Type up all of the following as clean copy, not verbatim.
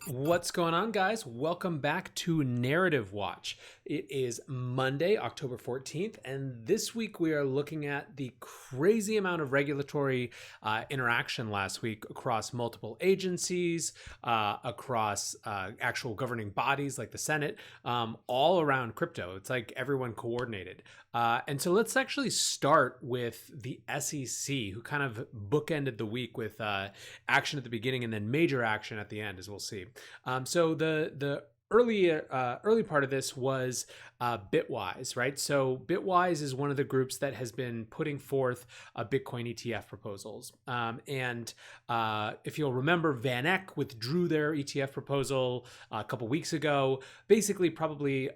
What's going on, guys? Welcome back to Narrative Watch. It is Monday, October 14th, and this week we are looking at the crazy amount of regulatory interaction last week across multiple agencies, across actual governing bodies like the Senate, all around crypto. It's like everyone coordinated. And so let's actually start with the SEC, who kind of bookended the week with action at the beginning and then major action at the end, as we'll see. So the early part of this was Bitwise, right? So Bitwise is one of the groups that has been putting forth Bitcoin ETF proposals. And if you'll remember, Van Eck withdrew their ETF proposal a couple weeks ago. Basically, probably,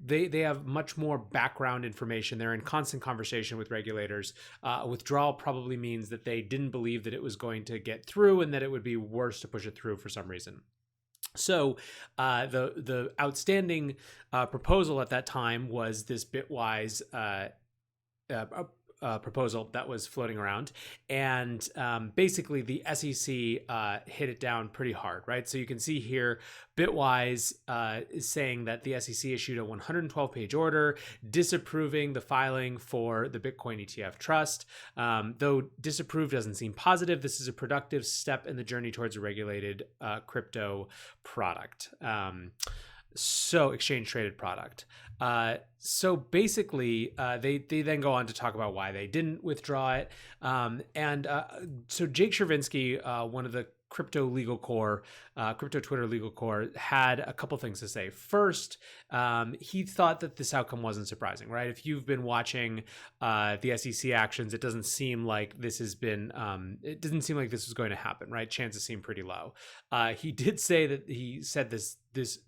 they have much more background information. They're in constant conversation with regulators. Withdrawal probably means that they didn't believe that it was going to get through and that it would be worse to push it through for some reason. So the outstanding proposal at that time was this Bitwise proposal that was floating around, and basically the SEC hit it down pretty hard, right? So you can see here, Bitwise is saying that the SEC issued a 112-page order disapproving the filing for the Bitcoin ETF trust. Though disapprove doesn't seem positive, this is a productive step in the journey towards a regulated crypto product. So exchange traded product. So basically, they then go on to talk about why they didn't withdraw it. So Jake Chervinsky, one of the crypto Twitter legal core, had a couple things to say. First, he thought that this outcome wasn't surprising, right? If you've been watching the SEC actions, it doesn't seem like this was going to happen, right? Chances seem pretty low. He did say that he said this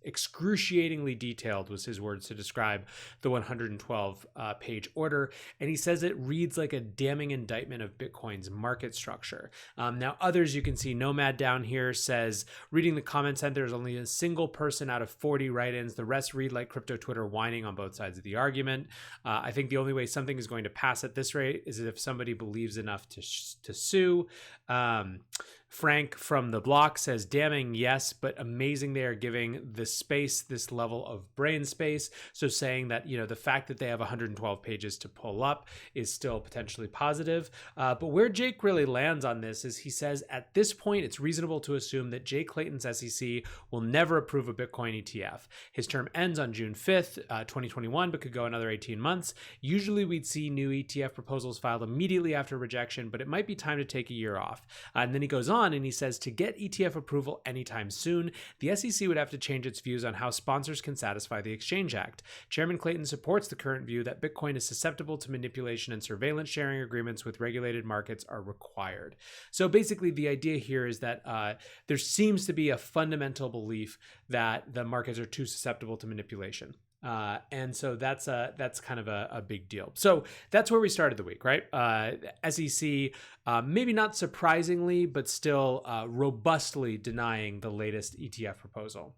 excruciatingly detailed was his words to describe the 112 page order. And he says it reads like a damning indictment of Bitcoin's market structure. Now, others, you can see Nomad down here says, reading the comment sent, there's only a single person out of 40 write-ins. The rest read like crypto Twitter whining on both sides of the argument. I think the only way something is going to pass at this rate is if somebody believes enough to sue. Frank from the block says, damning, yes, but amazing they are giving the space this level of brain space. So saying that, the fact that they have 112 pages to pull up is still potentially positive. But where Jake really lands on this is he says, at this point, it's reasonable to assume that Jay Clayton's SEC will never approve a Bitcoin ETF. His term ends on June 5th, 2021, but could go another 18 months. Usually we'd see new ETF proposals filed immediately after rejection, but it might be time to take a year off. And then he goes on and he says, to get ETF approval anytime soon, the SEC would have to change its views on how sponsors can satisfy the Exchange Act. Chairman Clayton supports the current view that Bitcoin is susceptible to manipulation and surveillance sharing agreements with regulated markets are required. So basically the idea here is that there seems to be a fundamental belief that the markets are too susceptible to manipulation. And so that's kind of a big deal. So that's where we started the week, right? SEC, maybe not surprisingly, but still robustly denying the latest ETF proposal.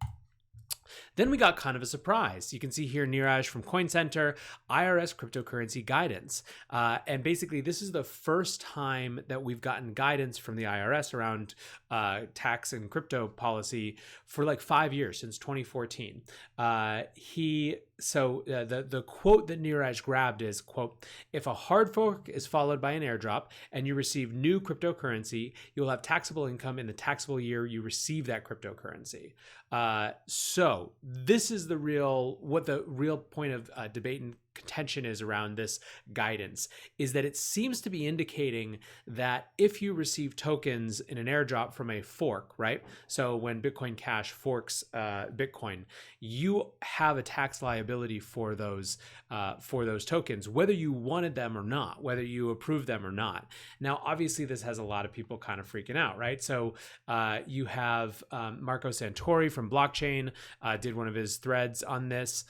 Then we got kind of a surprise. You can see here Neeraj from Coin Center, IRS cryptocurrency guidance. And basically, this is the first time that we've gotten guidance from the IRS around tax and crypto policy for like 5 years, since 2014. The quote that Neeraj grabbed is, quote, if a hard fork is followed by an airdrop and you receive new cryptocurrency, you'll have taxable income in the taxable year you receive that cryptocurrency. So this is what the real point of debate and contention is around this guidance, is that it seems to be indicating that if you receive tokens in an airdrop from a fork, right? So when Bitcoin Cash forks Bitcoin, you have a tax liability for those tokens, whether you wanted them or not, whether you approved them or not. Now, obviously, this has a lot of people kind of freaking out, right? So you have Marco Santori from Blockchain did one of his threads on this.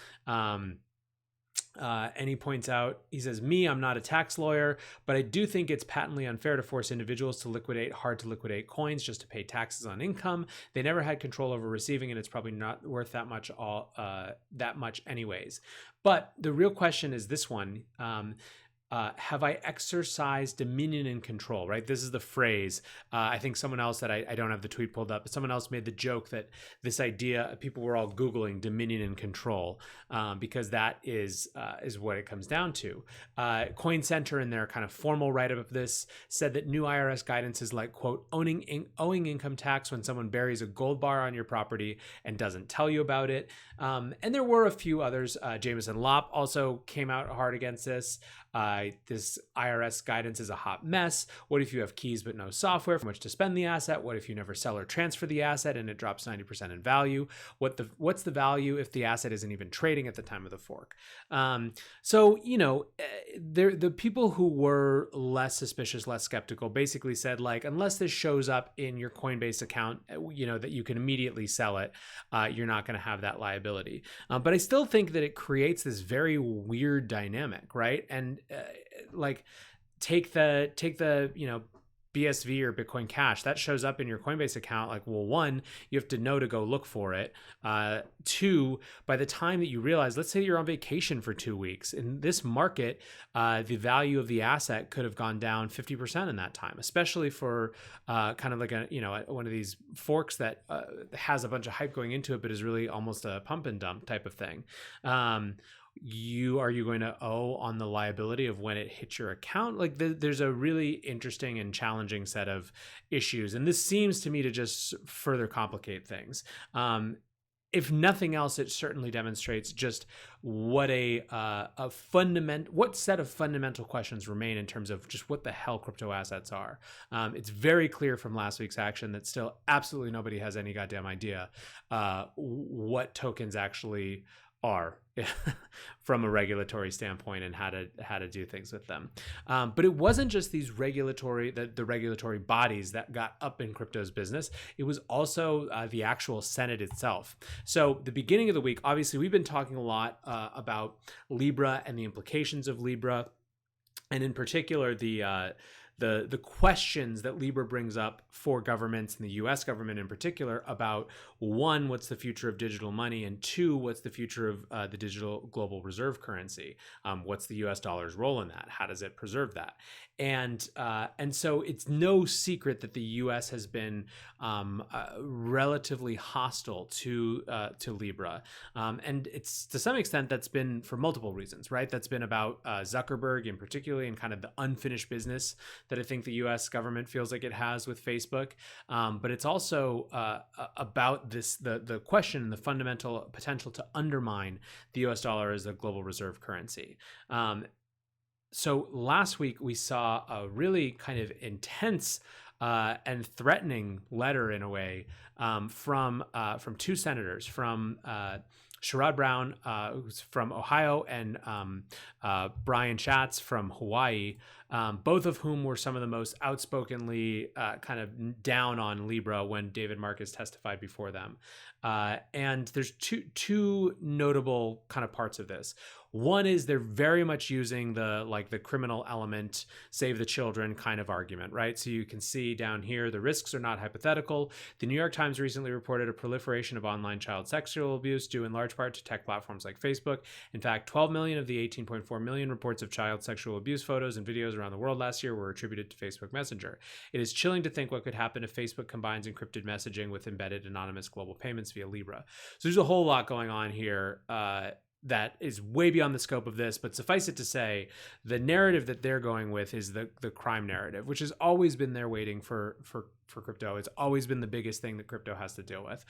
And he points out, he says, I'm not a tax lawyer, but I do think it's patently unfair to force individuals to liquidate hard to liquidate coins just to pay taxes on income. They never had control over receiving, and it's probably not worth that much anyways. But the real question is this one. have I exercised dominion and control, right? This is the phrase. I think someone else that I don't have the tweet pulled up, but someone else made the joke that this idea, people were all Googling dominion and control, because that is what it comes down to. Coin Center, in their kind of formal write-up of this, said that new IRS guidance is like, quote, owing income tax when someone buries a gold bar on your property and doesn't tell you about it. And there were a few others. Jameson Lopp also came out hard against this. This IRS guidance is a hot mess. What if you have keys but no software from which to spend the asset? What if you never sell or transfer the asset and it drops 90% in value? What's the value if the asset isn't even trading at the time of the fork? So, the people who were less suspicious, less skeptical, basically said, like, unless this shows up in your Coinbase account, that you can immediately sell it, you're not going to have that liability. But I still think that it creates this very weird dynamic, right? And take the BSV or Bitcoin Cash that shows up in your Coinbase account. Like, well, one, you have to know to go look for it. Two, by the time that you realize, let's say you're on vacation for 2 weeks in this market, the value of the asset could have gone down 50% in that time, especially for kind of like one of these forks that has a bunch of hype going into it, but is really almost a pump and dump type of thing. Are you going to owe on the liability of when it hits your account? Like, there's a really interesting and challenging set of issues, and this seems to me to just further complicate things. If nothing else, it certainly demonstrates just what what set of fundamental questions remain in terms of just what the hell crypto assets are. It's very clear from last week's action that still absolutely nobody has any goddamn idea what tokens actually are from a regulatory standpoint and how to do things with them. But it wasn't just these the regulatory bodies that got up in crypto's business. It was also the actual Senate itself. So the beginning of the week, obviously, we've been talking a lot about Libra and the implications of Libra, and in particular the questions that Libra brings up for governments, and the US government in particular, about one, what's the future of digital money, and two, what's the future of the digital global reserve currency? What's the US dollar's role in that? How does it preserve that? And so it's no secret that the US has been relatively hostile to Libra. And it's, to some extent, that's been for multiple reasons, right? That's been about Zuckerberg in particular, and kind of the unfinished business that I think the US government feels like it has with Facebook. But it's also about the question and the fundamental potential to undermine the US dollar as a global reserve currency. So last week we saw a really kind of intense and threatening letter, in a way, from two senators, from Sherrod Brown, who's from Ohio, and Brian Schatz from Hawaii, both of whom were some of the most outspokenly kind of down on Libra when David Marcus testified before them. And there's two notable kind of parts of this. One is they're very much using the criminal element, save the children kind of argument, right? So you can see down here, the risks are not hypothetical. The New York Times recently reported a proliferation of online child sexual abuse due in large part to tech platforms like Facebook. In fact, 12 million of the 18.4 million reports of child sexual abuse photos and videos around the world last year were attributed to Facebook Messenger. It is chilling to think what could happen if Facebook combines encrypted messaging with embedded anonymous global payments via Libra. So there's a whole lot going on here that is way beyond the scope of this, but suffice it to say, the narrative that they're going with is the crime narrative, which has always been there waiting for crypto. It's always been the biggest thing that crypto has to deal with.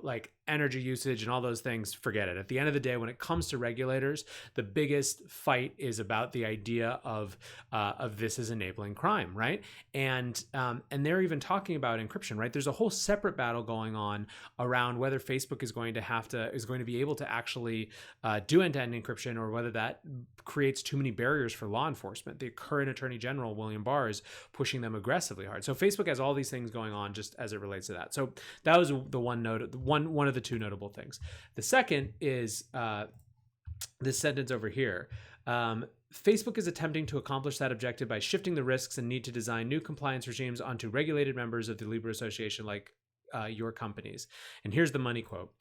Like energy usage and all those things, forget it. At the end of the day, when it comes to regulators, the biggest fight is about the idea of this as enabling crime, right? And they're even talking about encryption, right? There's a whole separate battle going on around whether Facebook is going to be able to actually do end-to-end encryption, or whether that creates too many barriers for law enforcement. The current Attorney General, William Barr, is pushing them aggressively hard. So Facebook has all these things going on just as it relates to that. So that was the one of the two notable things. The second is this sentence over here. Facebook is attempting to accomplish that objective by shifting the risks and need to design new compliance regimes onto regulated members of the Libra Association, like your companies. And here's the money quote.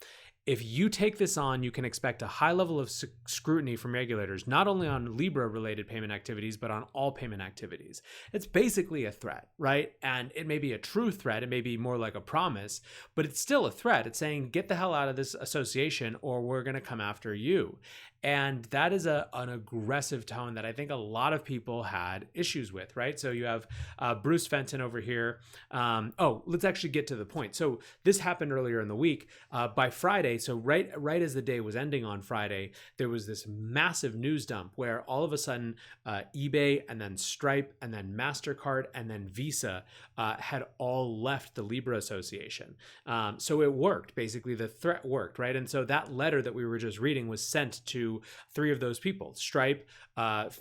If you take this on, you can expect a high level of scrutiny from regulators, not only on Libra related payment activities, but on all payment activities. It's basically a threat, right? And it may be a true threat. It may be more like a promise, but it's still a threat. It's saying, get the hell out of this association or we're going to come after you. And that is an aggressive tone that I think a lot of people had issues with, right? So you have Bruce Fenton over here. Let's actually get to the point. So this happened earlier in the week. By Friday, so right as the day was ending on Friday, there was this massive news dump where all of a sudden eBay and then Stripe and then MasterCard and then Visa had all left the Libra Association. So it worked. Basically, the threat worked, right? And so that letter that we were just reading was sent to three of those people: Stripe,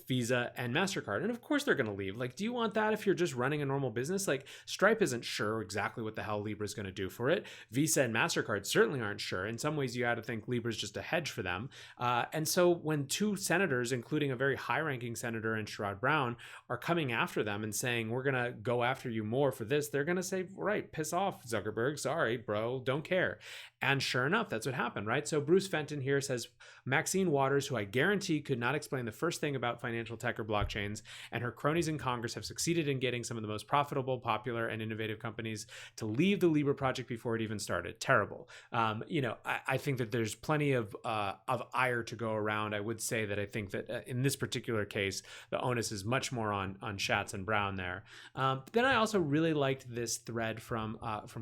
Visa, and MasterCard. And of course they're going to leave. Like, do you want that if you're just running a normal business? Like, Stripe isn't sure exactly what the hell Libra is going to do for it. Visa and MasterCard certainly aren't sure. In some ways, you got to think Libra is just a hedge for them. And so when two senators, including a very high-ranking senator in Sherrod Brown, are coming after them and saying, we're going to go after you more for this, they're going to say, right, piss off, Zuckerberg. Sorry, bro, don't care. And sure enough, that's what happened, right? So Bruce Fenton here says, Maxine Waters, who I guarantee could not explain the first thing about financial tech or blockchains, and her cronies in Congress have succeeded in getting some of the most profitable, popular, and innovative companies to leave the Libra project before it even started. Terrible. I think that there's plenty of ire to go around. I would say that I think that in this particular case, the onus is much more on Schatz and Brown there. Then I also really liked this thread from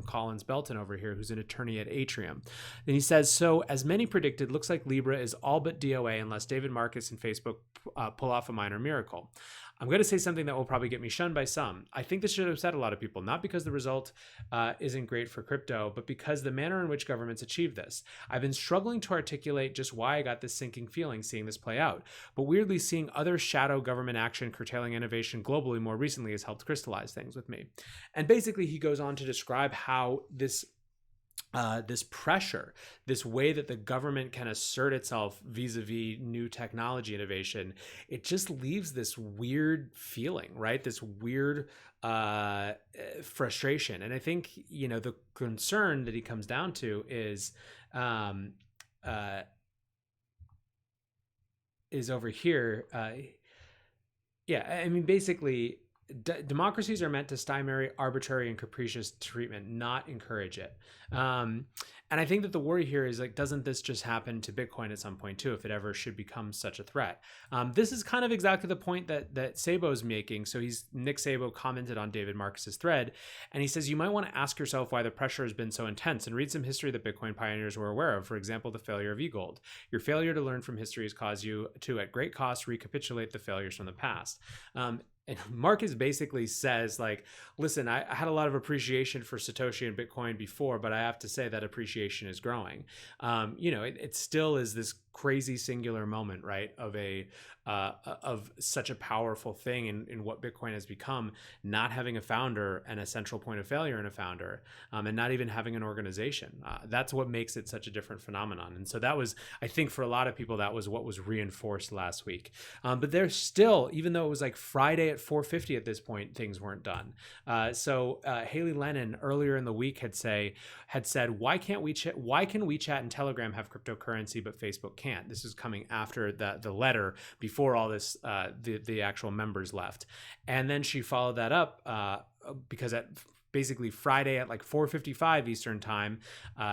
Collins Belton over here, who's an attorney at Atrium. And he says, so as many predicted, looks like Libra is all but DOA unless David Marcus and Facebook pull off a minor miracle. I'm going to say something that will probably get me shunned by some. I think this should upset a lot of people, not because the result isn't great for crypto, but because the manner in which governments achieve this. I've been struggling to articulate just why I got this sinking feeling seeing this play out, but weirdly seeing other shadow government action curtailing innovation globally more recently has helped crystallize things with me. And basically he goes on to describe how this pressure, this way that the government can assert itself vis-a-vis new technology innovation, it just leaves this weird feeling, right? This weird frustration. And I think, the concern that he comes down to is over here. Basically, democracies are meant to stymie arbitrary and capricious treatment, not encourage it. And I think that the worry here is, like, doesn't this just happen to Bitcoin at some point too, if it ever should become such a threat? This is kind of exactly the point that Sabo is making. So Nick Sabo commented on David Marcus's thread, and he says, you might want to ask yourself why the pressure has been so intense and read some history that Bitcoin pioneers were aware of. For example, the failure of eGold. Your failure to learn from history has caused you to, at great cost, recapitulate the failures from the past. And Marcus basically says, like, listen, I had a lot of appreciation for Satoshi and Bitcoin before, but I have to say that appreciation is growing. It still is this crazy singular moment, right, of such a powerful thing in what Bitcoin has become, not having a founder and a central point of failure in a founder, and not even having an organization. That's what makes it such a different phenomenon. And so that was, I think for a lot of people, that was what was reinforced last week. But there's still, even though it was like Friday at 4:50 at this point, things weren't done. So Haley Lennon earlier in the week had said, why can WeChat and Telegram have cryptocurrency but Facebook can't? This is coming after the letter, before all this, the actual members left. And then she followed that up because at basically Friday at like 4:55 Eastern time,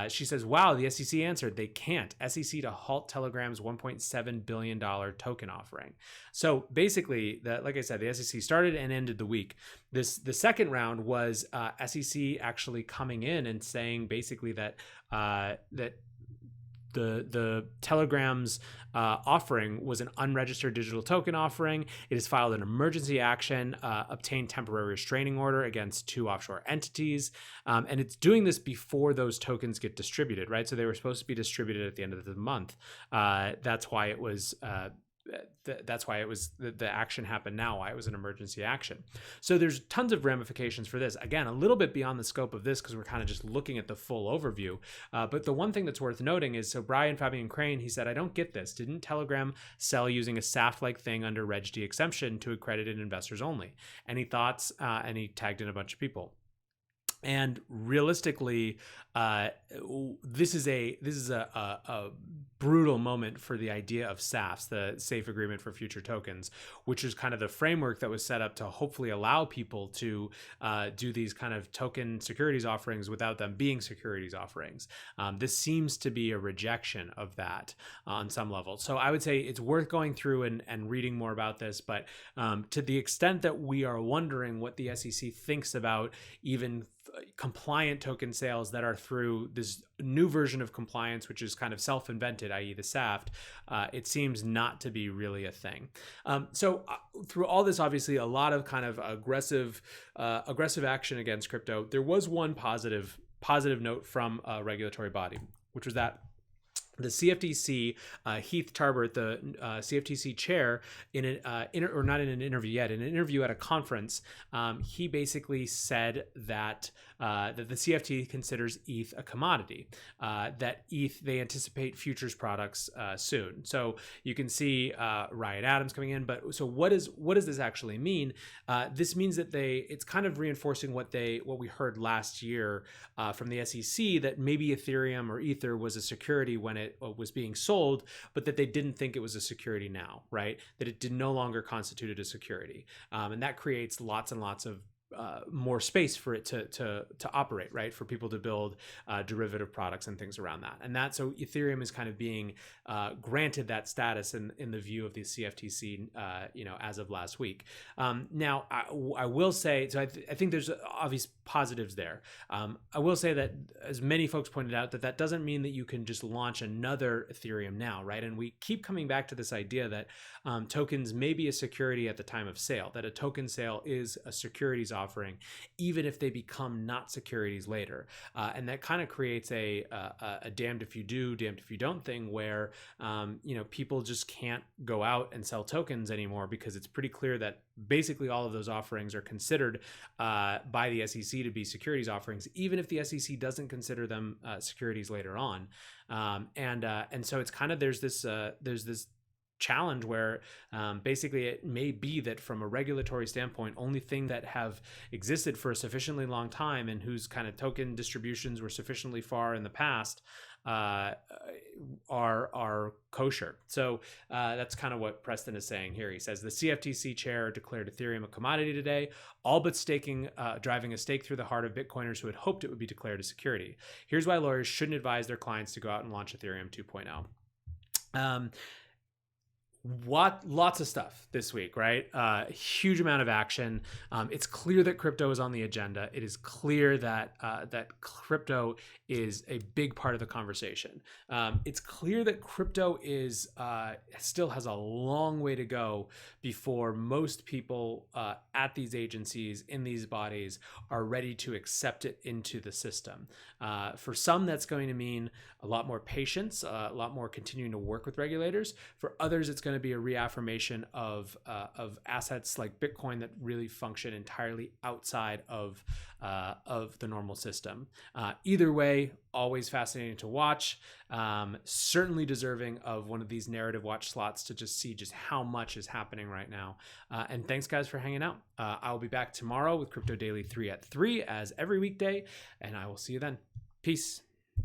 she says, wow, the SEC answered they can't. SEC to halt Telegram's $1.7 billion token offering. So basically, like I said, the SEC started and ended the week. The second round was SEC actually coming in and saying basically that the Telegram's offering was an unregistered digital token offering. It has filed an emergency action, obtained temporary restraining order against 2 offshore entities, and it's doing this before those tokens get distributed, right? So they were supposed to be distributed at the end of the month. That's why it was. The action happened now, why it was an emergency action. So there's tons of ramifications for this. Again, a little bit beyond the scope of this because we're kind of just looking at the full overview. But the one thing that's worth noting is, so Brian Fabian Crane, he said, I don't get this. Didn't Telegram sell using a SAFT-like thing under Reg D exemption to accredited investors only? Any thoughts? And he tagged in a bunch of people. And realistically, this is a brutal moment for the idea of SAFs, the Safe Agreement for Future Tokens, which is kind of the framework that was set up to hopefully allow people to do these kind of token securities offerings without them being securities offerings. This seems to be a rejection of that on some level. So I would say it's worth going through and reading more about this. But to the extent that we are wondering what the SEC thinks about even compliant token sales that are through this new version of compliance, which is kind of self-invented, i.e. the SAFT, it seems not to be really a thing. So through all this, obviously a lot of kind of aggressive action against crypto. There was one positive note from a regulatory body, which was that the CFTC, Heath Tarbert, the CFTC chair, in an interview at a conference, he basically said that the CFTC considers ETH a commodity, that ETH, they anticipate futures products soon. So you can see Ryan Adams coming in, but so what does this actually mean? This means that it's kind of reinforcing what we heard last year from the SEC, that maybe Ethereum or Ether was a security when it was being sold, but that they didn't think it was a security now, right? That it no longer constituted a security. And that creates lots and lots of more space for it to operate, right? For people to build derivative products and things around that. And so Ethereum is kind of being granted that status in the view of the CFTC, as of last week. Now, I will say, so I think there's obvious positives there. I will say that, as many folks pointed out, that doesn't mean that you can just launch another Ethereum now, right? And we keep coming back to this idea that tokens may be a security at the time of sale, that a token sale is a securities offering, even if they become not securities later. And that kind of creates a damned if you do, damned if you don't thing, where people just can't go out and sell tokens anymore, because it's pretty clear that basically all of those offerings are considered by the SEC to be securities offerings, even if the SEC doesn't consider them securities later on. And so it's kind of there's this challenge where basically it may be that from a regulatory standpoint, only thing that have existed for a sufficiently long time and whose kind of token distributions were sufficiently far in the past are kosher. So that's kind of what Preston is saying here. He says the CFTC chair declared Ethereum a commodity today, all but driving a stake through the heart of Bitcoiners who had hoped it would be declared a security. Here's why lawyers shouldn't advise their clients to go out and launch Ethereum 2.0. Lots of stuff this week, right? Huge amount of action. It's clear that crypto is on the agenda. It is clear that crypto is a big part of the conversation. It's clear that crypto still has a long way to go before most people at these agencies, in these bodies, are ready to accept it into the system. For some, that's going to mean a lot more patience, a lot more continuing to work with regulators. For others, it's going to be a reaffirmation of assets like Bitcoin that really function entirely outside of the normal system. Either way, always fascinating to watch. Certainly deserving of one of these narrative watch slots to just see just how much is happening right now. And thanks, guys, for hanging out. I'll be back tomorrow with Crypto Daily 3 at 3 as every weekday, and I will see you then. Peace.